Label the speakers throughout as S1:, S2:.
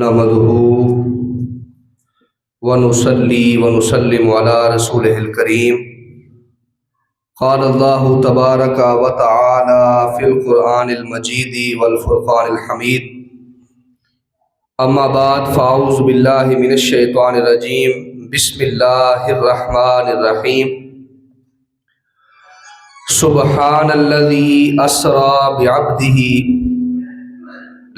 S1: نحمده ونصلي ونسلم على رسوله الكريم. قال الله تبارك وتعالى في القرآن المجيد والفرقان الحميد. أما بعد فأعوذ بالله من الشيطان الرجيم. بسم الله الرحمن الرحيم. سبحان الذي أسرى بعبده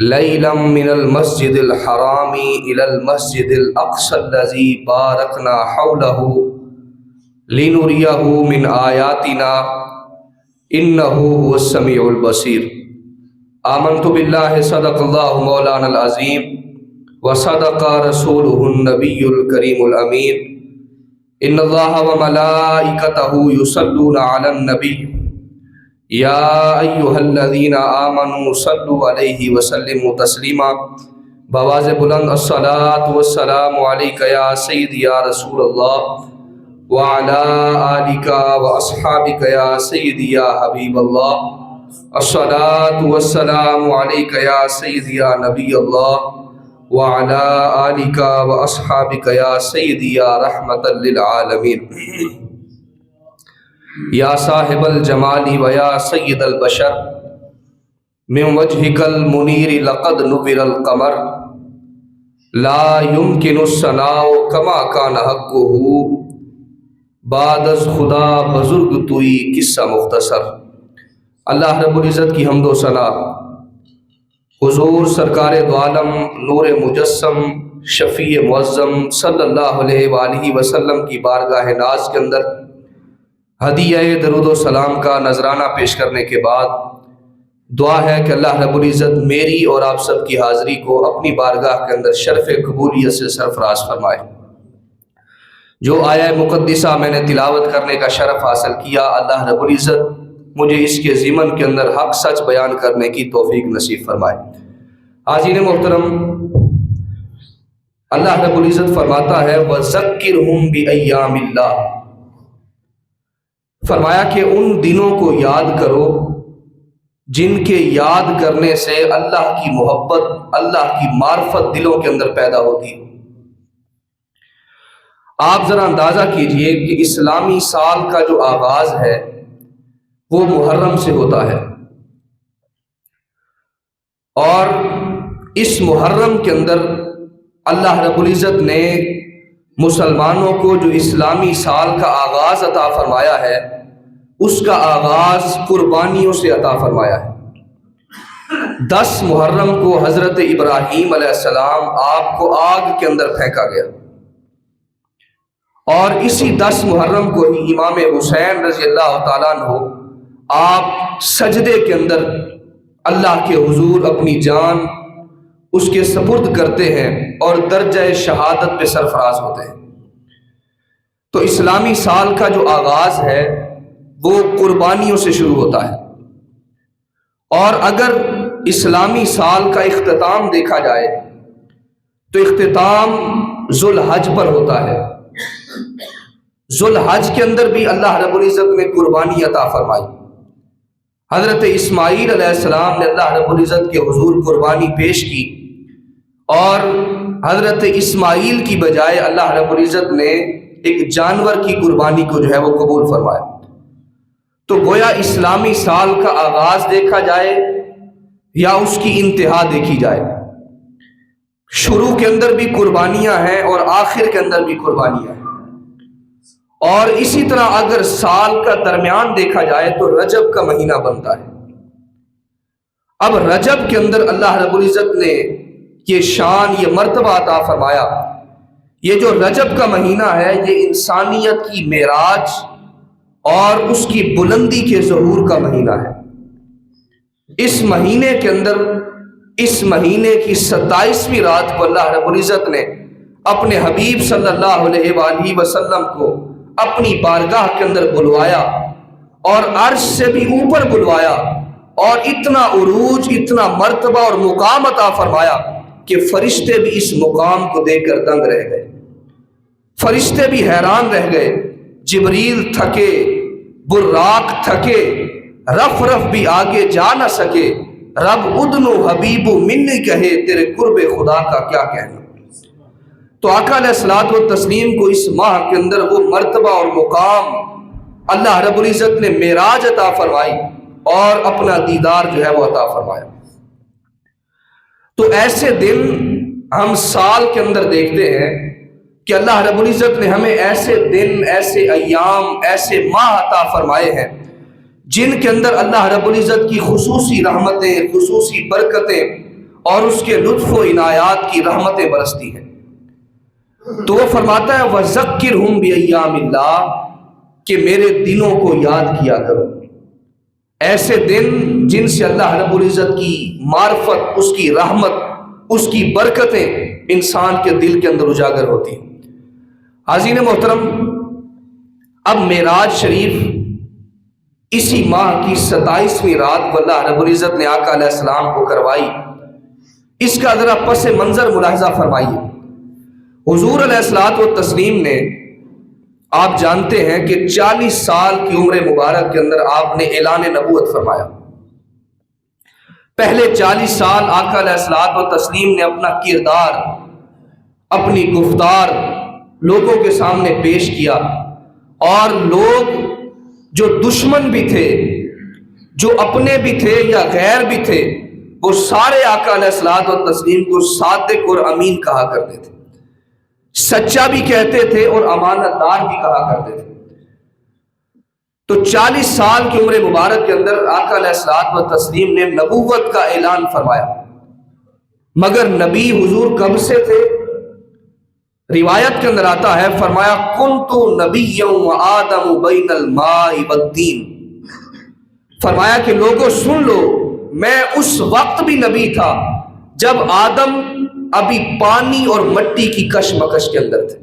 S1: ليلا من المسجد الحرام إلى المسجد الأقصى الذي باركنا حوله لنريه من آياتنا إنه هو السميع البصير. آمنت بالله صدق الله مولانا العظيم وصدق رسوله النبي الكريم الأمين. إن الله وملائكته يصلون على النبي یا ایھا الذین آمنوا صلوا علیہ وسلموا تسلیما. بآواز بلند الصلاۃ والسلام علیک یا سیدی یا رسول اللہ وعلی آلک واصحابک یا سیدی یا حبیب اللہ. الصلاۃ والسلام علیک یا سیدی یا نبی اللہ وعلی آلک واصحابک یا سیدی یا رحمۃ للعالمین. یا صاحب الجمال و یا سید البشر من وجهک المنیر لقد نور القمر لا يمكن الثناء كما كان حقه بعد از خدا بزرگ توئی قصہ مختصر. اللہ رب العزت کی حمد و ثنا حضور سرکار دو عالم نور مجسم شفیع معظم صلی اللہ علیہ وآلہ وسلم کی بارگاہ ناز کے اندر ہدیہ درود و سلام کا نذرانہ پیش کرنے کے بعد دعا ہے کہ اللہ رب العزت میری اور آپ سب کی حاضری کو اپنی بارگاہ کے اندر شرف قبولیت سے سرفراز فرمائے. جو آیہ مقدسہ میں نے تلاوت کرنے کا شرف حاصل کیا، اللہ رب العزت مجھے اس کے ضمن کے اندر حق سچ بیان کرنے کی توفیق نصیب فرمائے. حاضرین محترم، اللہ رب العزت فرماتا ہے وَذَكِّرْهُمْ بِأَيَّامِ اللَّهِ، فرمایا کہ ان دنوں کو یاد کرو جن کے یاد کرنے سے اللہ کی محبت، اللہ کی معرفت دلوں کے اندر پیدا ہوتی ہے. آپ ذرا اندازہ کیجئے کہ اسلامی سال کا جو آغاز ہے وہ محرم سے ہوتا ہے، اور اس محرم کے اندر اللہ رب العزت نے مسلمانوں کو جو اسلامی سال کا آغاز عطا فرمایا ہے اس کا آغاز قربانیوں سے عطا فرمایا ہے. 10 محرم کو حضرت ابراہیم علیہ السلام آپ کو آگ کے اندر پھینکا گیا، اور اسی 10 محرم کو ہی امام حسین رضی اللہ تعالیٰ عنہ آپ سجدے کے اندر اللہ کے حضور اپنی جان اس کے سپرد کرتے ہیں اور درجہ شہادت پہ سرفراز ہوتے ہیں. تو اسلامی سال کا جو آغاز ہے وہ قربانیوں سے شروع ہوتا ہے، اور اگر اسلامی سال کا اختتام دیکھا جائے تو اختتام ذوالحج پر ہوتا ہے. ذوالحج کے اندر بھی اللہ رب العزت نے قربانی عطا فرمائی. حضرت اسماعیل علیہ السلام نے اللہ رب العزت کے حضور قربانی پیش کی، اور حضرت اسماعیل کی بجائے اللہ رب العزت نے ایک جانور کی قربانی کو جو ہے وہ قبول فرمایا. تو گویا اسلامی سال کا آغاز دیکھا جائے یا اس کی انتہا دیکھی جائے، شروع کے اندر بھی قربانیاں ہیں اور آخر کے اندر بھی قربانیاں ہیں. اور اسی طرح اگر سال کا درمیان دیکھا جائے تو رجب کا مہینہ بنتا ہے. اب رجب کے اندر اللہ رب العزت نے یہ شان، یہ مرتبہ عطا فرمایا. یہ جو رجب کا مہینہ ہے یہ انسانیت کی معراج اور اس کی بلندی کے ظہور کا مہینہ ہے. اس مہینے کے اندر، اس مہینے کی 27ویں رات کو اللہ رب العزت نے اپنے حبیب صلی اللہ علیہ وآلہ وسلم کو اپنی بارگاہ کے اندر بلوایا، اور عرش سے بھی اوپر بلوایا، اور اتنا عروج، اتنا مرتبہ اور مقام عطا فرمایا کہ فرشتے بھی اس مقام کو دیکھ کر دنگ رہ گئے. فرشتے بھی حیران رہ گئے. جبریل تھکے، براق تھکے، رف رف بھی آگے جا نہ سکے. رب ادنو حبیب منی کہے تیرے قرب خدا کا کیا کہنا۔ تو آقا علیہ الصلوۃ والتسلیم کو اس ماہ کے اندر وہ مرتبہ اور مقام اللہ رب العزت نے معراج عطا فرمائی اور اپنا دیدار جو ہے وہ عطا فرمایا۔ تو ایسے دن ہم سال کے اندر دیکھتے ہیں کہ اللہ رب العزت نے ہمیں ایسے دن، ایسے ایام، ایسے ماہ عطا فرمائے ہیں جن کے اندر اللہ رب العزت کی خصوصی رحمتیں، خصوصی برکتیں اور اس کے لطف و عنایات کی رحمتیں برستی ہیں۔ تو وہ فرماتا ہے وَذَكِّرْهُمْ بِأَيَّامِ اللَّهِ کہ میرے دنوں کو یاد کیا کرو، ایسے دن جن سے اللہ رب العزت کی معرفت، اس کی رحمت، اس کی برکتیں انسان کے دل کے اندر اجاگر ہوتی ہیں۔ حاضرین محترم، اب معراج شریف اسی ماہ کی 27ویں رات کو اللہ رب العزت نے آقا علیہ السلام کو کروائی۔ اس کا ذرا پس منظر ملاحظہ فرمائیے۔ حضور علیہ الصلوۃ والتسلیم نے، آپ جانتے ہیں کہ 40 سال کی عمر مبارک کے اندر آپ نے اعلان نبوت فرمایا۔ پہلے 40 سال آقا علیہ الصلوۃ والتسلیم نے اپنا کردار، اپنی گفتار لوگوں کے سامنے پیش کیا، اور لوگ جو دشمن بھی تھے، جو اپنے بھی تھے یا غیر بھی تھے، وہ سارے آقا علیہ الصلوۃ والتسلیم کو صادق اور امین کہا کرتے تھے، سچا بھی کہتے تھے اور امانت دار بھی کہا کرتے تھے۔ تو 40 سال کی عمر مبارک کے اندر آقا علیہ الصلوۃ والتسلیم نے نبوت کا اعلان فرمایا، مگر نبی حضور کب سے تھے؟ روایت کے اندر آتا ہے، فرمایا کنت نبیا وآدم بین الماء والدین، فرمایا کہ لوگوں سن لو، میں اس وقت بھی نبی تھا جب آدم ابھی پانی اور مٹی کی کشمکش کے اندر تھے۔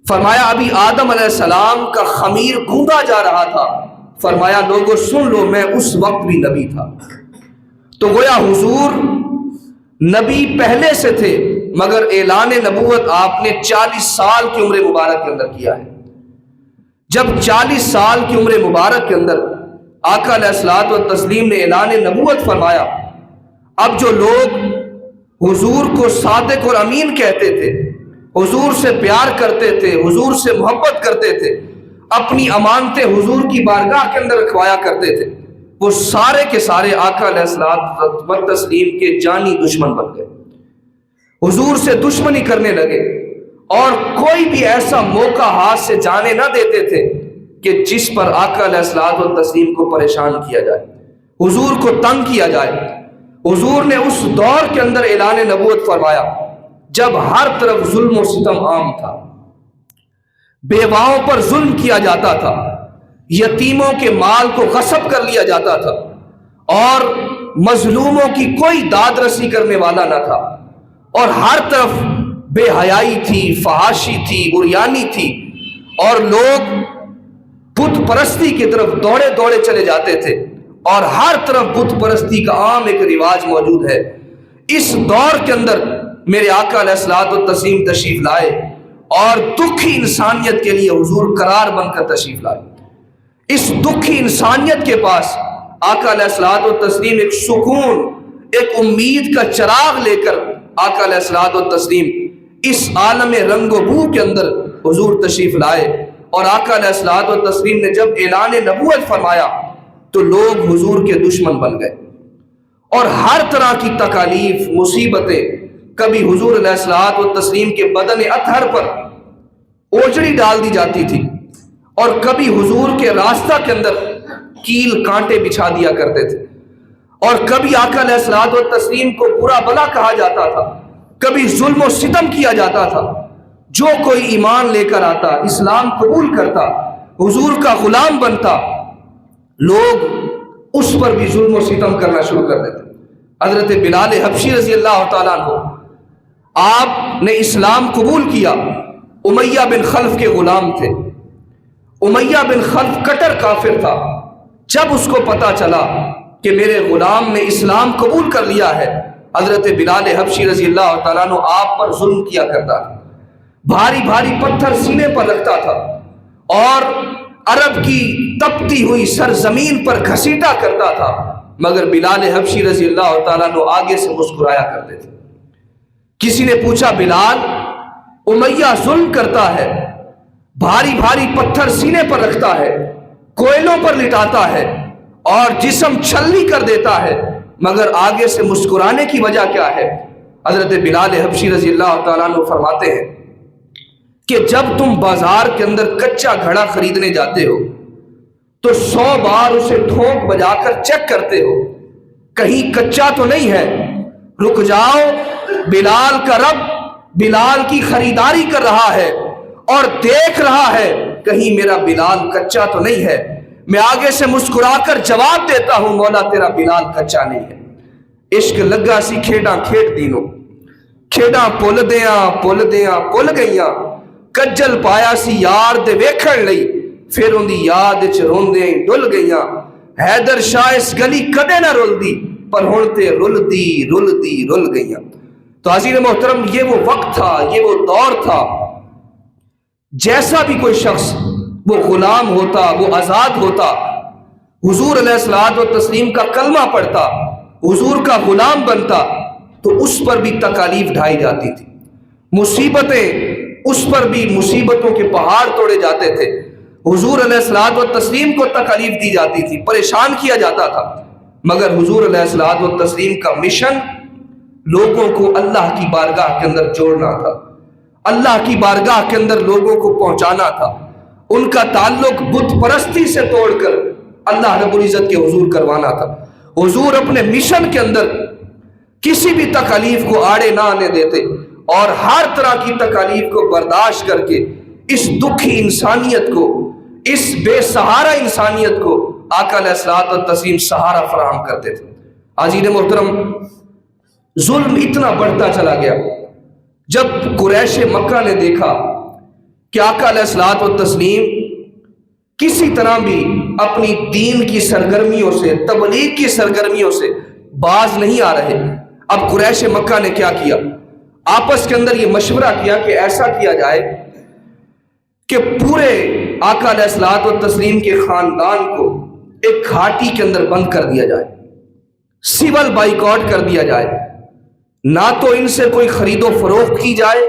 S1: فرمایا ابھی آدم علیہ السلام کا خمیر گوندا جا رہا تھا، فرمایا لوگوں سن لو، میں اس وقت بھی نبی تھا۔ تو گویا حضور نبی پہلے سے تھے، مگر اعلان نبوت آپ نے 40 سال کی عمر مبارک کے اندر کیا ہے۔ جب 40 سال کی عمر مبارک کے اندر آقا علیہ الصلوۃ والتسلیم نے اعلان نبوت فرمایا، اب جو لوگ حضور کو صادق اور امین کہتے تھے، حضور سے پیار کرتے تھے، حضور سے محبت کرتے تھے، اپنی امانتیں حضور کی بارگاہ کے اندر رکھوایا کرتے تھے، وہ سارے کے سارے آقا علیہ الصلوۃ والتسلیم کے جانی دشمن بن گئے، حضور سے دشمنی کرنے لگے، اور کوئی بھی ایسا موقع ہاتھ سے جانے نہ دیتے تھے کہ جس پر آقا علیہ الصلوۃ والتسلیم کو پریشان کیا جائے، حضور کو تنگ کیا جائے۔ حضور نے اس دور کے اندر اعلان نبوت فرمایا جب ہر طرف ظلم و ستم عام تھا، بیواؤں پر ظلم کیا جاتا تھا، یتیموں کے مال کو غصب کر لیا جاتا تھا، اور مظلوموں کی کوئی داد رسی کرنے والا نہ تھا، اور ہر طرف بے حیائی تھی، فحاشی تھی، عریانی تھی، اور لوگ بت پرستی کی طرف دوڑے دوڑے چلے جاتے تھے، اور ہر طرف بت پرستی کا عام ایک رواج موجود ہے۔ اس دور کے اندر میرے آقا علیہ الصلوۃ والتسلیم تشریف لائے، اور دکھی انسانیت کے لیے حضور قرار بن کر تشریف لائے۔ اس دکھی انسانیت کے پاس آقا علیہ الصلوۃ والتسلیم ایک سکون، ایک امید کا چراغ لے کر آقا علیہ الصلوۃ والتسلیم اس عالم رنگ و بو کے اندر حضور تشریف لائے، اور آقا علیہ الصلوۃ والتسلیم نے جب اعلان نبوت فرمایا تو لوگ حضور کے دشمن بن گئے، اور ہر طرح کی تکالیف، مصیبتیں، کبھی حضور علیہ الصلوۃ والتسلیم کے بدن اطہر پر اوجڑی ڈال دی جاتی تھی، اور کبھی حضور کے راستہ کے اندر کیل کانٹے بچھا دیا کرتے تھے، اور کبھی آقا علیہ الصلوۃ والتسلیم کو برا بلا کہا جاتا تھا، کبھی ظلم و ستم کیا جاتا تھا۔ جو کوئی ایمان لے کر آتا، اسلام قبول کرتا، حضور کا غلام بنتا، لوگ اس پر بھی ظلم و ستم کرنا شروع کر دیتے۔ حضرت بلال حبشی رضی اللہ تعالیٰ عنہ، آپ نے اسلام قبول کیا، امیہ بن خلف کے غلام تھے، امیہ بن خلف کٹر کافر تھا۔ جب اس کو پتا چلا کہ میرے غلام نے اسلام قبول کر لیا ہے، حضرت بلال حبشی رضی اللہ تعالیٰ عنہ آپ پر ظلم کیا کرتا تھا، بھاری بھاری پتھر سینے پر رکھتا تھا، اور عرب کی تپتی ہوئی سرزمین پر گھسیٹا کرتا تھا، مگر بلال حبشی رضی اللہ تعالیٰ عنہ آگے سے مسکرایا کرتے تھے۔ کسی نے پوچھا بلال، امیہ ظلم کرتا ہے، بھاری بھاری پتھر سینے پر رکھتا ہے، کوئلوں پر لٹاتا ہے اور جسم چھلنی کر دیتا ہے، مگر آگے سے مسکرانے کی وجہ کیا ہے؟ حضرت بلال حبشی رضی اللہ تعالیٰ عنہ فرماتے ہیں کہ جب تم بازار کے اندر کچا گھڑا خریدنے جاتے ہو تو 100 بار اسے ٹھونک بجا کر چیک کرتے ہو، کہیں کچا تو نہیں ہے، رک جاؤ، بلال کا رب بلال کی خریداری کر رہا ہے اور دیکھ رہا ہے کہیں میرا بلال کچا تو نہیں ہے۔ میں آگے سے مسکرا کر جواب دیتا ہوں، مولا تیرا بلال کچا نہیں ہے۔ عشق لگا سی کھیڈاں کھیڈ دینوں، کھیڈاں پل پل گئیاں، کجل پایا سی یار دے ویکھن لئی، پھر ان دی یاد وچ روندے ڈل گئیاں، حیدر شاہ اس گلی کدے نہ رل دی، پر ہن تے رل گئیاں۔ تو عزیز محترم، یہ وہ وقت تھا، یہ وہ دور تھا، جیسا بھی کوئی شخص وہ غلام ہوتا، وہ آزاد ہوتا، حضور علیہ الصلوۃ والتسلیم کا کلمہ پڑھتا، حضور کا غلام بنتا، تو اس پر بھی تکالیف ڈھائی جاتی تھی، مصیبتیں، اس پر بھی مصیبتوں کے پہاڑ توڑے جاتے تھے، حضور علیہ الصلوۃ والتسلیم کو تکالیف دی جاتی تھی، پریشان کیا جاتا تھا، مگر حضور علیہ الصلوۃ والتسلیم کا مشن لوگوں کو اللہ کی بارگاہ کے اندر جوڑنا تھا، اللہ کی بارگاہ کے اندر لوگوں کو پہنچانا تھا، ان کا تعلق بت پرستی سے توڑ کر اللہ رب العزت کے حضور کروانا تھا۔ حضور اپنے مشن کے اندر کسی بھی تکالیف کو آڑے نہ آنے دیتے اور ہر طرح کی تکالیف کو برداشت کر کے اس دکھی انسانیت کو، اس بے سہارا انسانیت کو آقا علیہ الصلوۃ والتسلیم سہارا فراہم کرتے تھے۔ عزیز محترم، ظلم اتنا بڑھتا چلا گیا، جب قریش مکہ نے دیکھا کہ آقا علیہ الصلوۃ والتسلیم کسی طرح بھی اپنی دین کی سرگرمیوں سے، تبلیغ کی سرگرمیوں سے باز نہیں آ رہے، اب قریش مکہ نے کیا کیا؟ آپس کے اندر یہ مشورہ کیا کہ ایسا کیا جائے کہ پورے آقا علیہ الصلوۃ والتسلیم کے خاندان کو ایک گھاٹی کے اندر بند کر دیا جائے، سول بائیکاٹ کر دیا جائے، نہ تو ان سے کوئی خرید و فروخت کی جائے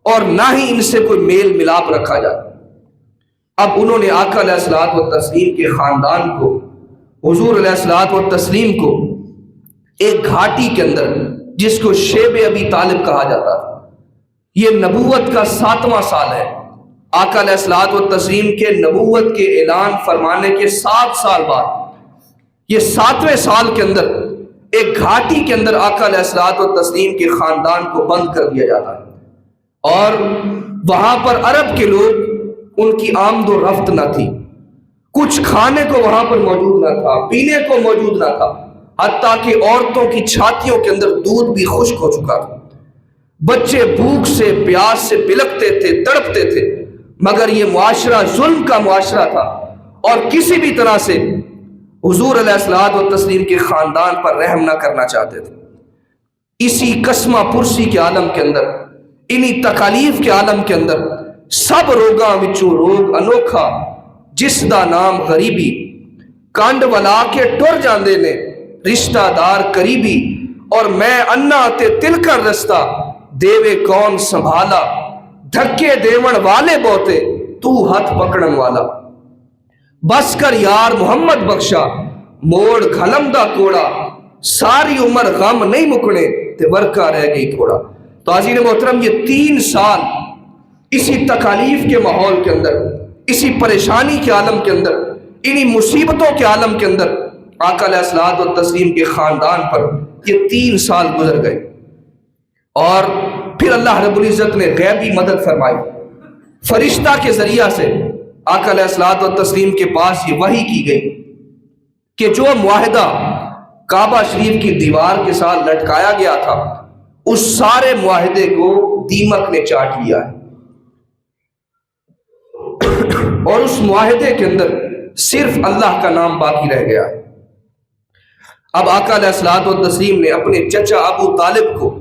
S1: اور نہ ہی ان سے کوئی میل ملاپ رکھا جائے۔ اب انہوں نے آقا علیہ الصلوۃ والتسلیم کے خاندان کو، حضور علیہ الصلوۃ والتسلیم کو ایک گھاٹی کے اندر، جس کو شیب ابی طالب کہا جاتا تھا، یہ نبوت کا 7واں سال ہے، آقا علیہ الصلوۃ والتسلیم کے نبوت کے اعلان فرمانے کے 7 سال بعد یہ 7ویں سال کے اندر ایک گھاٹی کے اندر آقا علیہ الصلوۃ والتسلیم کے خاندان کو بند کر دیا جاتا ہے، اور وہاں پر عرب کے لوگ، ان کی آمد و رفت نہ تھی، کچھ کھانے کو وہاں پر موجود نہ تھا، پینے کو موجود نہ تھا، حتیٰ کہ عورتوں کی چھاتیوں کے اندر دودھ بھی خشک ہو چکا تھا، بچے بھوک سے، پیاس سے بلکتے تھے، تڑپتے تھے، مگر یہ معاشرہ ظلم کا معاشرہ تھا اور کسی بھی طرح سے حضور علیہ الصلوۃ والتسلیم کے خاندان پر رحم نہ کرنا چاہتے تھے۔ اسی قسمہ پرسی کے عالم کے اندر، انہی تکالیف کے عالم کے اندر، سب روگاں وچوں روگ انوکھا جس دا نام غریبی، کانڈ ولا کے ٹر جاندے نے رشتہ دار قریبی، اور میں انا تے تل کر رستہ دیوے کون سنبھالا، دھکے دیون والے بہتے تو ہاتھ پکڑن والا، بس کر یار محمد بخشا موڑ گھلم دا کوڑا، ساری عمر غم نہیں مکنے تے ورکا رہ گئی تھوڑا۔ تو عزیز محترم، یہ 3 سال اسی تکالیف کے ماحول کے اندر، اسی پریشانی کے عالم کے اندر، انہی مصیبتوں کے عالم کے اندر آقا علیہ الصلوۃ والتسلیم کے خاندان پر یہ 3 سال گزر گئے، اور پھر اللہ رب العزت نے غیبی مدد فرمائی، فرشتہ کے ذریعہ سے آقا علیہ الصلوۃ والتسلیم کے پاس یہ وحی کی گئی کہ جو معاہدہ کعبہ شریف کی دیوار کے ساتھ لٹکایا گیا تھا، اس سارے معاہدے کو دیمک نے چاٹ لیا ہے، اور اس معاہدے کے اندر صرف اللہ کا نام باقی رہ گیا ہے۔ اب آقا علیہ الصلوۃ والتسلیم نے اپنے چچا ابو طالب کو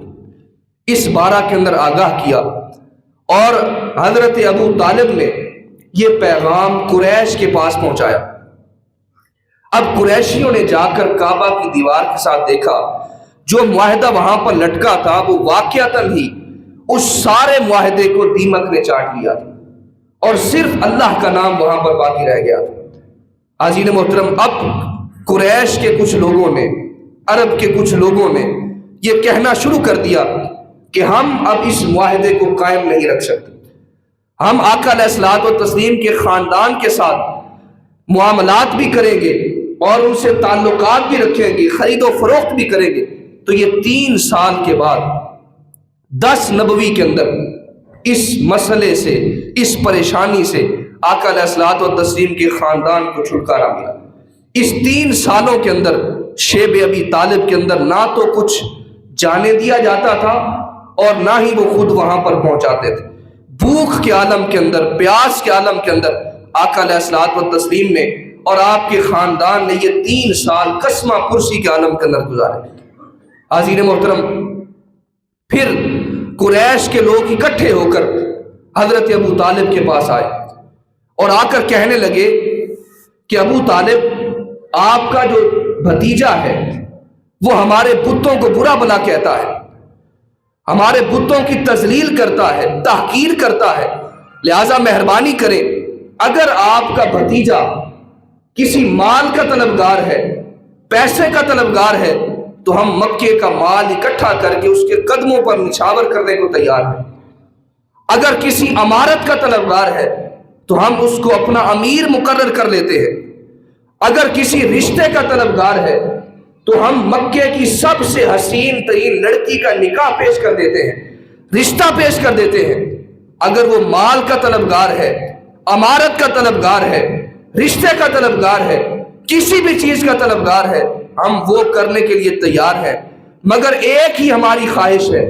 S1: اس بارہ کے اندر آگاہ کیا، اور حضرت ابو طالب نے یہ پیغام قریش کے پاس پہنچایا۔ اب قریشیوں نے جا کر کعبہ کی دیوار کے ساتھ دیکھا جو معاہدہ وہاں پر لٹکا تھا وہ واقعتاً ہی اس سارے معاہدے کو دیمک نے چاٹ لیا تھا اور صرف اللہ کا نام وہاں پر باقی رہ گیا تھا۔ حاضرین محترم، اب قریش کے کچھ لوگوں نے، عرب کے کچھ لوگوں نے یہ کہنا شروع کر دیا کہ ہم اب اس معاہدے کو قائم نہیں رکھ سکتے، ہم آقا علیہ الصلوۃ والتسلیم کے خاندان کے ساتھ معاملات بھی کریں گے اور ان سے تعلقات بھی رکھیں گے، خرید و فروخت بھی کریں گے۔ تو یہ 3 سال کے بعد 10 نبوی کے اندر اس مسئلے سے، اس پریشانی سے آقا علیہ الصلوۃ والتسلیم کے خاندان کو چھٹکارا ملا۔ اس 3 سالوں کے اندر شیب ابی طالب کے اندر نہ تو کچھ جانے دیا جاتا تھا اور نہ ہی وہ خود وہاں پر پہنچاتے تھے۔ بھوک کے عالم کے اندر، پیاس کے عالم کے اندر آقا علیہ الصلوۃ والتسلیم نے اور آپ کے خاندان نے یہ 3 سال قسمہ پرسی کے عالم کے اندر گزارے۔ حاضرین محترم، پھر قریش کے لوگ اکٹھے ہو کر حضرت ابو طالب کے پاس آئے اور آ کر کہنے لگے کہ ابو طالب، آپ کا جو بھتیجا ہے وہ ہمارے بتوں کو برا بلا کہتا ہے، ہمارے بتوں کی تذلیل کرتا ہے، تحقیر کرتا ہے، لہذا مہربانی کریں اگر آپ کا بھتیجا کسی مال کا طلبگار ہے، پیسے کا طلبگار ہے تو ہم مکے کا مال اکٹھا کر کے اس کے قدموں پر نچھاور کرنے کو تیار ہیں۔ اگر کسی امارت کا طلبگار ہے تو ہم اس کو اپنا امیر مقرر کر لیتے ہیں۔ اگر کسی رشتے کا طلبگار ہے تو ہم مکے کی سب سے حسین ترین لڑکی کا نکاح پیش کر دیتے ہیں، رشتہ پیش کر دیتے ہیں۔ اگر وہ مال کا طلبگار ہے، امارت کا طلبگار ہے، رشتے کا طلبگار ہے، کسی بھی چیز کا طلبگار ہے، ہم وہ کرنے کے لیے تیار ہیں، مگر ایک ہی ہماری خواہش ہے،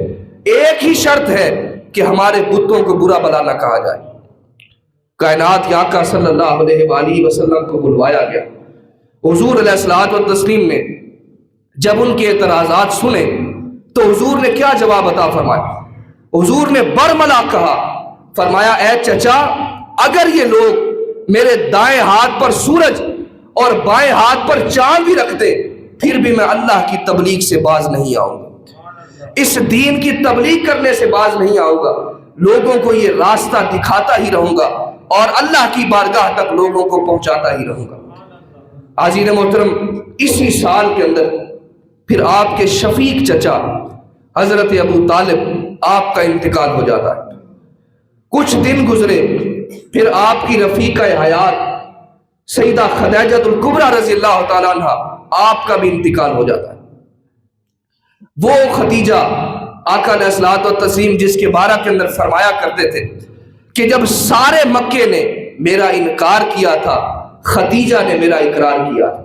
S1: ایک ہی شرط ہے کہ ہمارے بتوں کو برا بلا نہ کہا جائے۔ کائنات کے آقا صلی اللہ علیہ وآلہ وسلم کو بلوایا گیا۔ حضور علیہ الصلوۃ والتسلیم نے جب ان کے اعتراضات سنے تو حضور نے کیا جواب عطا فرمایا؟ حضور نے برملا کہا، فرمایا اے چچا، اگر یہ لوگ میرے دائیں ہاتھ پر سورج اور بائیں ہاتھ پر چاند بھی رکھتے پھر بھی میں اللہ کی تبلیغ سے باز نہیں آؤں گا، اس دین کی تبلیغ کرنے سے باز نہیں آؤں گا، لوگوں کو یہ راستہ دکھاتا ہی رہوں گا اور اللہ کی بارگاہ تک لوگوں کو پہنچاتا ہی رہوں گا۔ حاضرین محترم، اسی سال کے اندر پھر آپ کے شفیق چچا حضرت ابو طالب آپ کا انتقال ہو جاتا ہے۔ کچھ دن گزرے، پھر آپ کی رفیقہ حیات سیدہ خدیجہ الکبریٰ رضی اللہ تعالیٰ عنہ آپ کا بھی انتقال ہو جاتا ہے۔ وہ خدیجہ آقا علیہ الصلوۃ والتسلیم جس کے بارے کے اندر فرمایا کرتے تھے کہ جب سارے مکے نے میرا انکار کیا تھا، خدیجہ نے میرا اقرار کیا تھا،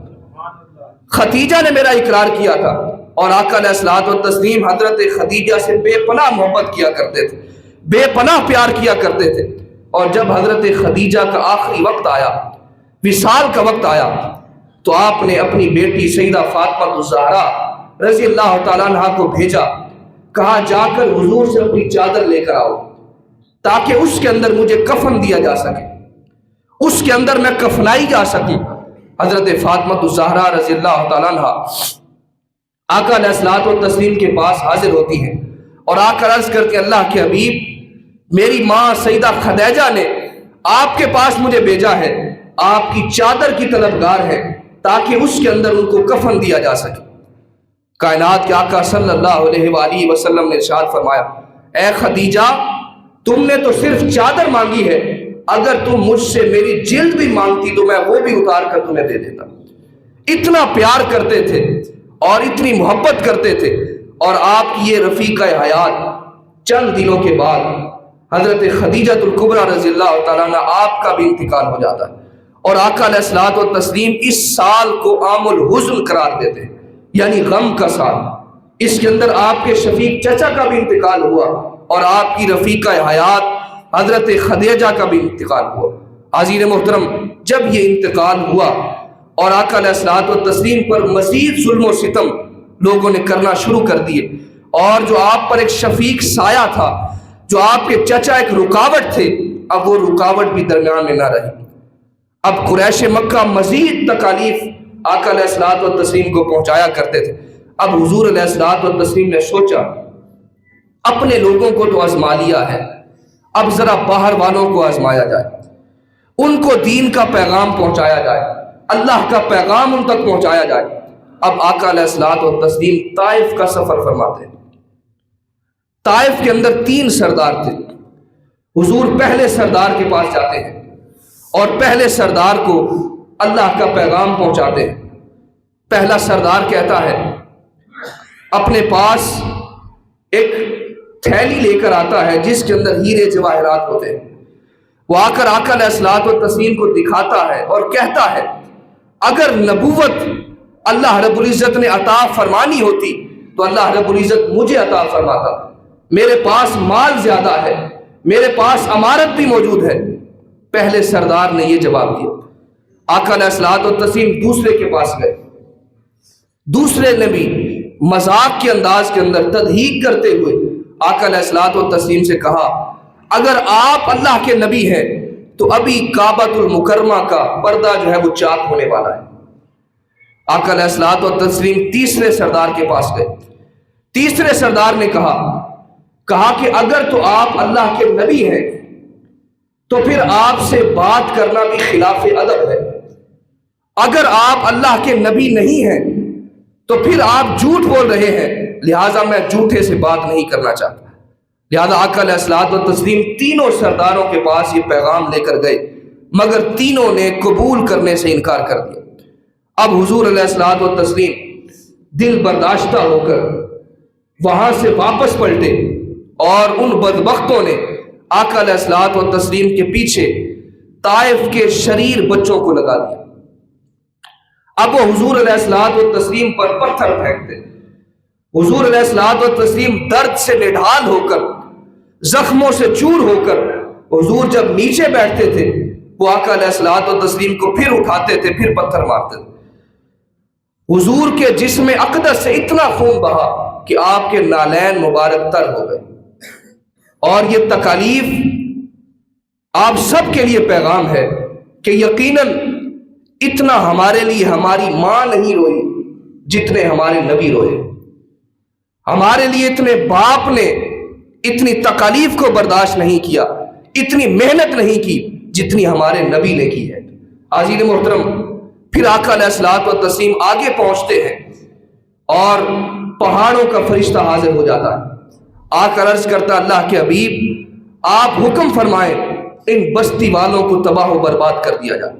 S1: خدیجہ نے میرا اقرار کیا تھا۔ اور آقا علیہ الصلوۃ والتسلیم حضرت خدیجہ سے بے پناہ محبت کیا کرتے تھے، بے پناہ پیار کیا کرتے تھے۔ اور جب حضرت خدیجہ کا آخری وقت آیا، وصال کا وقت آیا، تو آپ نے اپنی بیٹی سیدہ فاطمہ الزہرا رضی اللہ تعالیٰ عنہ کو بھیجا، کہا جا کر حضور سے اپنی چادر لے کر آؤ تاکہ اس کے اندر مجھے کفن دیا جا سکے، اس کے اندر میں کفنائی جا سکوں۔ حضرت فاطمہ الزہرا رضی اللہ تعالیٰ عنہ آقا علیہ الصلوۃ والتسلیم کے پاس حاضر ہوتی ہیں اور آ کر عرض کرتے ہیں اللہ کے حبیب، میری ماں سیدہ خدیجہ نے آپ کے پاس مجھے بھیجا ہے، آپ کی چادر کی طلبگار ہے تاکہ اس کے اندر ان کو کفن دیا جا سکے۔ کائنات کے آقا صلی اللہ علیہ وآلہ وسلم نے ارشاد فرمایا، اے خدیجہ، تم نے تو صرف چادر مانگی ہے، اگر تم مجھ سے میری جلد بھی مانگتی تو میں وہ بھی اتار کر تمہیں دے دیتا۔ اتنا پیار کرتے تھے اور اتنی محبت کرتے تھے۔ اور آپ کی یہ رفیقہ حیات چند دنوں کے بعد حضرت خدیجہ الکبریٰ رضی اللہ تعالیٰ عنہ آپ کا بھی انتقال ہو جاتا ہے۔ اور آقا علیہ الصلوۃ والتسلیم اس سال کو عام الحزن قرار دیتے ہیں، یعنی غم کا سال۔ اس کے اندر آپ کے شفیق چچا کا بھی انتقال ہوا اور آپ کی رفیقہ حیات حضرت خدیجہ کا بھی انتقال ہوا۔ حاضرین محترم، جب یہ انتقال ہوا اور آقا علیہ الصلوۃ والتسلیم پر مزید ظلم و ستم لوگوں نے کرنا شروع کر دیے، اور جو آپ پر ایک شفیق سایہ تھا، جو آپ کے چچا ایک رکاوٹ تھے، اب وہ رکاوٹ بھی درمیان میں نہ رہی۔ اب قریش مکہ مزید تکالیف آقا علیہ الصلوۃ والتسلیم کو پہنچایا کرتے تھے۔ اب حضور علیہ الصلوۃ والتسلیم نے سوچا اپنے لوگوں کو تو آزما لیا ہے، اب ذرا باہر والوں کو آزمایا جائے، ان کو دین کا پیغام پہنچایا جائے، اللہ کا پیغام ان تک پہنچایا جائے۔ اب آقا علیہ الصلوۃ والتسلیم طائف کا سفر فرماتے ہیں۔ طائف کے اندر 3 سردار تھے۔ حضور پہلے سردار کے پاس جاتے ہیں اور پہلے سردار کو اللہ کا پیغام پہنچاتے ہیں۔ پہلا سردار کہتا ہے، اپنے پاس ایک تھیلی لے کر آتا ہے جس کے اندر ہیرے جواہرات ہوتے ہیں۔ وہ آ کر آقا علیہ الصلوۃ والتسلیم کو دکھاتا ہے اور کہتا ہے اگر نبوت اللہ رب العزت نے عطا فرمانی ہوتی تو اللہ رب العزت مجھے عطا فرماتا، میرے پاس مال زیادہ ہے، میرے پاس امارت بھی موجود ہے۔ پہلے سردار نے یہ جواب دیا۔ آقا علیہ الصلوۃ والتسلیم دوسرے کے پاس گئے۔ دوسرے نے بھی مذاق کے انداز کے اندر تضحیق کرتے ہوئے آقا علیہ الصلوۃ والتسلیم سے کہا اگر آپ اللہ کے نبی ہیں تو ابھی کعبۃ المکرمہ کا پردہ جو ہے وہ چاک ہونے والا ہے۔ آقا علیہ الصلوۃ والتسلیم تیسرے سردار کے پاس گئے۔ تیسرے سردار نے کہا کہ اگر تو آپ اللہ کے نبی ہیں تو پھر آپ سے بات کرنا بھی خلاف ادب ہے، اگر آپ اللہ کے نبی نہیں ہیں تو پھر آپ جھوٹ بول رہے ہیں، لہٰذا میں جھوٹے سے بات نہیں کرنا چاہتا۔ لہٰذا آقا علیہ الصلوۃ والتسلیم تینوں سرداروں کے پاس یہ پیغام لے کر گئے، مگر تینوں نے قبول کرنے سے انکار کر دیا۔ اب حضور علیہ الصلوۃ والتسلیم دل برداشتہ ہو کر وہاں سے واپس پلٹے اور ان بدبختوں نے آقا علیہ الصلوۃ والتسلیم کے پیچھے طائف کے شریر بچوں کو لگا دیا۔ اب وہ حضور علیہ الصلوۃ والتسلیم پر پتھر پھینکتے۔ حضور علیہ الصلوۃ والتسلیم درد سے نڈھال ہو کر، زخموں سے چور ہو کر، حضور جب نیچے بیٹھتے تھے وہ آقا علیہ الصلوۃ والتسلیم کو پھر اٹھاتے تھے، پھر پتھر مارتے تھے۔ حضور کے جسم اقدس سے اتنا خون بہا کہ آپ کے نالین مبارک تر ہو گئے۔ اور یہ تکالیف آپ سب کے لیے پیغام ہے کہ یقیناً اتنا ہمارے لیے ہماری ماں نہیں روئی جتنے ہمارے نبی روئے، ہمارے لیے اتنے باپ نے اتنی تکالیف کو برداشت نہیں کیا، اتنی محنت نہیں کی جتنی ہمارے نبی نے کی ہے۔ حاضرین محترم، پھر آقا علیہ الصلوۃ والتسلیم آگے پہنچتے ہیں اور پہاڑوں کا فرشتہ حاضر ہو جاتا ہے۔ آ کر عرض کرتا اللہ کے حبیب آپ حکم فرمائیں ان بستی والوں کو تباہ و برباد کر دیا جائے،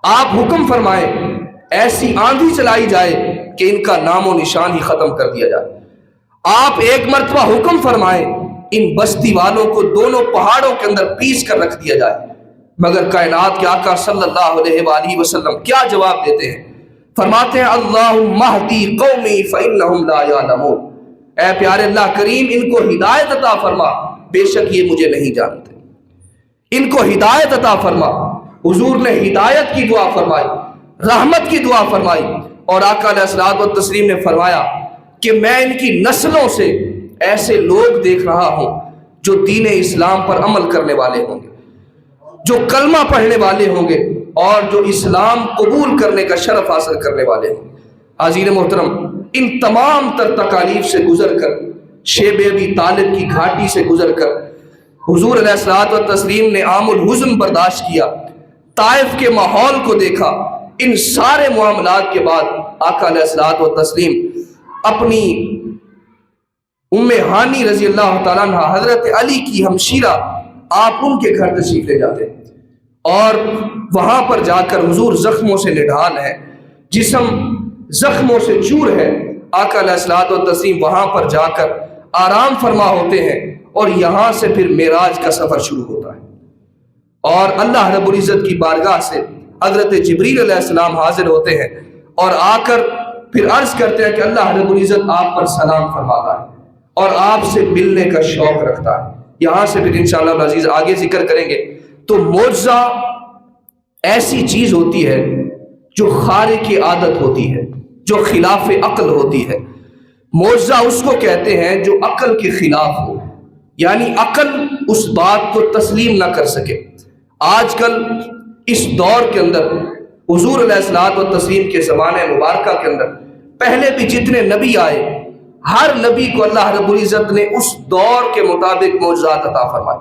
S1: آپ حکم فرمائیں ایسی آندھی چلائی جائے کہ ان کا نام و نشان ہی ختم کر دیا جائے، آپ ایک مرتبہ حکم فرمائیں ان بستی والوں کو دونوں پہاڑوں کے اندر پیس کر رکھ دیا جائے۔ مگر کائنات کے آقا صلی اللہ علیہ وآلہ وسلم کیا جواب دیتے ہیں؟ فرماتے ہیں اللہم اہدی قومی فإنہم لا یعلمون، اے پیارے اللہ کریم ان کو ہدایت عطا فرما، بے شک یہ مجھے نہیں جانتے، ان کو ہدایت عطا فرما۔ حضور نے ہدایت کی دعا فرمائی، رحمت کی دعا فرمائی، اور آقا علیہ الصلوۃ والتسلیم نے فرمایا کہ میں ان کی نسلوں سے ایسے لوگ دیکھ رہا ہوں جو دین اسلام پر عمل کرنے والے ہوں گے، جو کلمہ پڑھنے والے ہوں گے اور جو اسلام قبول کرنے کا شرف حاصل کرنے والے ہوں گے۔ حاضرین محترم، ان تمام تر تکالیف سے گزر کر، شیب ابی طالب کی گھاٹی سے گزر کر حضور علیہ الصلوۃ والتسلیم نے عام الحزن برداشت کیا، طائف کے ماحول کو دیکھا۔ ان سارے معاملات کے بعد آقا علیہ الصلوۃ والتسلیم اپنی ام ہانی رضی اللہ تعالیٰ عنہ حضرت علی کی ہمشیرہ آپ ان کے گھر تشریف لے جاتے ہیں، اور وہاں پر جا کر حضور زخموں سے نڈھال ہے، جسم زخموں سے چور ہے۔ آقا علیہ الصلوۃ والتسلیم وہاں پر جا کر آرام فرما ہوتے ہیں، اور یہاں سے پھر معراج کا سفر شروع ہوتا ہے، اور اللہ رب العزت کی بارگاہ سے حضرت جبریل علیہ السلام حاضر ہوتے ہیں اور آ کر پھر عرض کرتے ہیں کہ اللہ رب العزت آپ پر سلام فرماتا ہے اور آپ سے ملنے کا شوق رکھتا ہے۔ یہاں سے پھر انشاءاللہ العزیز آگے ذکر کریں گے۔ تو معجزہ ایسی چیز ہوتی ہے جو خارق عادت ہوتی ہے، جو خلاف عقل ہوتی ہے۔ معجزہ اس کو کہتے ہیں جو عقل کے خلاف ہو، یعنی عقل اس بات کو تسلیم نہ کر سکے۔ آج کل اس دور کے اندر حضور علیہ الصلوۃ والتسلیم کے زمانے مبارکہ کے اندر پہلے بھی جتنے نبی آئے، ہر نبی کو اللہ رب العزت نے اس دور کے مطابق معجزات عطا فرمائے.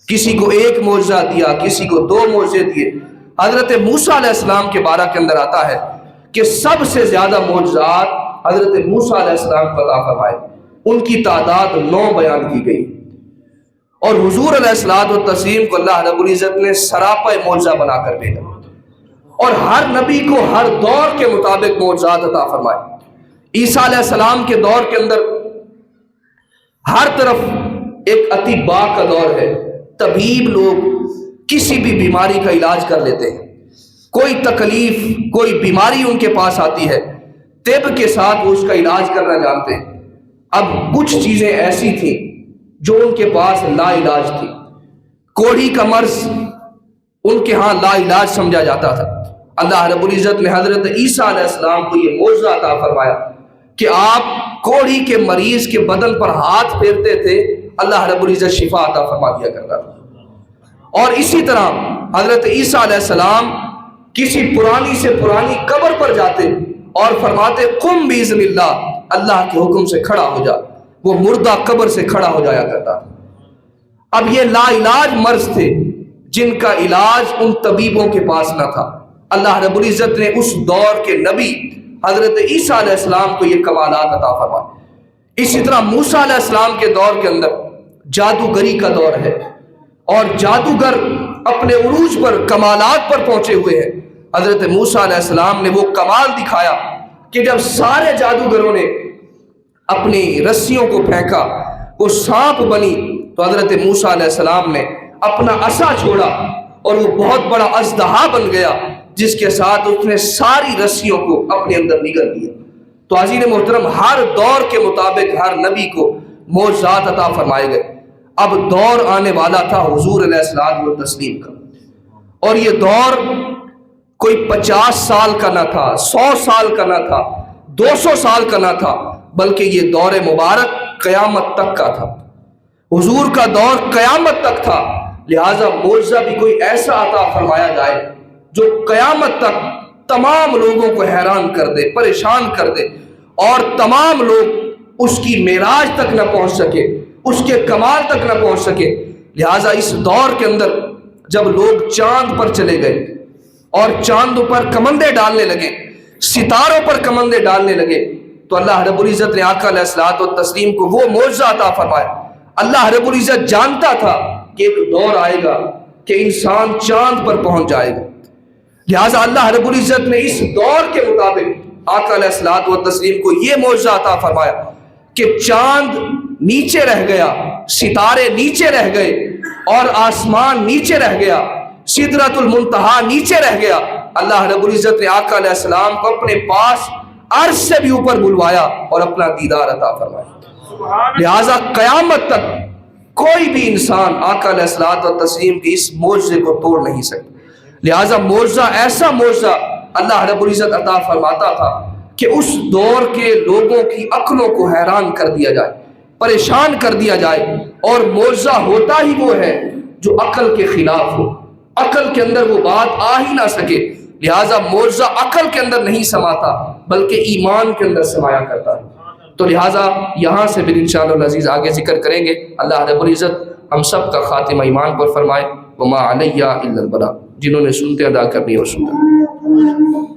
S1: کسی کو ایک معجزہ دیا، کسی کو 2 معجزے دیے. حضرت موسیٰ علیہ السلام کے بارے کے اندر آتا ہے کہ سب سے زیادہ معجزات حضرت موسیٰ علیہ السلام کو عطا فرمائے. ان کی تعداد 9 بیان کی گئی. اور حضور علیہ الصلوۃ والتسلیم کو اللہ رب العزت نے سراپا معجزہ بنا کر بھیجا، اور ہر نبی کو ہر دور کے مطابق معجزات عطا فرمائے. عیسیٰ علیہ السلام کے دور کے اندر ہر طرف ایک اطباء کا دور ہے. طبیب لوگ کسی بھی بیماری کا علاج کر لیتے ہیں. کوئی تکلیف، کوئی بیماری ان کے پاس آتی ہے، طب کے ساتھ وہ اس کا علاج کرنا جانتے ہیں. اب کچھ چیزیں ایسی تھیں جو ان کے پاس لا علاج تھی. کوڑھی کا مرض ان کے ہاں لا علاج سمجھا جاتا تھا. اللہ رب العزت نے حضرت عیسیٰ علیہ السلام کو یہ معجزہ عطا فرمایا کہ آپ کوڑھی کے مریض کے بدن پر ہاتھ پھیرتے تھے، اللہ رب العزت شفا عطا فرما دیا کرتا تھا. اور اسی طرح حضرت عیسیٰ علیہ السلام کسی پرانی سے پرانی قبر پر جاتے اور فرماتے قم باذن اللہ، اللہ کے حکم سے کھڑا ہو جا. وہ مردہ قبر سے کھڑا ہو جایا کرتا تھا. اب یہ لا علاج مرض تھے جن کا علاج ان طبیبوں کے پاس نہ تھا. اللہ رب العزت نے اس دور کے نبی حضرت عیسیٰ علیہ السلام کو یہ کمالات عطا فرمائے. اسی طرح موسیٰ علیہ السلام کے دور کے اندر جادوگری کا دور ہے، اور جادوگر اپنے عروج پر کمالات پر پہنچے ہوئے ہیں. حضرت موسیٰ علیہ السلام نے وہ کمال دکھایا کہ جب سارے جادوگروں نے اپنی رسیوں کو پھینکا، وہ سانپ بنی، تو حضرت موسیٰ علیہ السلام نے اپنا عصا چھوڑا اور وہ بہت بڑا اژدہا بن گیا، جس کے ساتھ اس نے ساری رسیوں کو اپنے اندر نگل لیا. تو عزیز محترم، ہر دور کے مطابق ہر نبی کو معجزات عطا فرمائے گئے. اب دور آنے والا تھا حضور علیہ الصلوۃ والتسلیم کا، اور یہ دور کوئی 50 سال کا نہ تھا، 100 سال کا نہ تھا، 200 سال کا نہ تھا، بلکہ یہ دور مبارک قیامت تک کا تھا. حضور کا دور قیامت تک تھا. لہٰذا معجزہ بھی کوئی ایسا عطا فرمایا جائے جو قیامت تک تمام لوگوں کو حیران کر دے، پریشان کر دے، اور تمام لوگ اس کی معراج تک نہ پہنچ سکے، اس کے کمال تک نہ پہنچ سکے. لہٰذا اس دور کے اندر جب لوگ چاند پر چلے گئے اور چاند پر کمندے ڈالنے لگے، ستاروں پر کمندے ڈالنے لگے، تو اللہ رب العزت نے آقا علیہ الصلوۃ والتسلیم کو وہ معجزہ عطا فرمایا. اللہ رب العزت جانتا تھا کہ ایک دور آئے گا کہ انسان چاند پر پہنچ جائے گا. لہٰذا اللہ رب العزت نے اس دور کے مطابق آقا علیہ الصلوۃ والتسلیم کو یہ معجزہ عطا فرمایا کہ چاند نیچے رہ گیا، ستارے نیچے رہ گئے، اور آسمان نیچے رہ گیا، سدرۃ المنتہا نیچے رہ گیا. اللہ رب العزت نے آقا علیہ السلام کو اپنے پاس عرش سے بھی اوپر بلوایا اور اپنا دیدار عطا فرمایا. لہٰذا قیامت تک کوئی بھی انسان آقا علیہ الصلوۃ والتسلیم کی اس معجزے کو توڑ نہیں سکتا. لہٰذا معجزہ ایسا معجزہ اللہ رب العزت عطا فرماتا تھا کہ اس دور کے لوگوں کی عقلوں کو حیران کر دیا جائے، پریشان کر دیا جائے. اور معجزہ ہوتا ہی وہ ہے جو عقل کے خلاف ہو، عقل کے اندر وہ بات آ ہی نہ سکے. لہٰذا معجزہ عقل کے اندر نہیں سماتا بلکہ ایمان کے اندر سمایا کرتا ہے. تو لہٰذا یہاں سے پھر انشاءاللہ العزیز آگے ذکر کریں گے. اللہ رب العزت ہم سب کا خاتمہ ایمان پر فرمائے. وما علیہ الا البلاغ. جنہوں نے سنتے ادا کرنی اور سنتے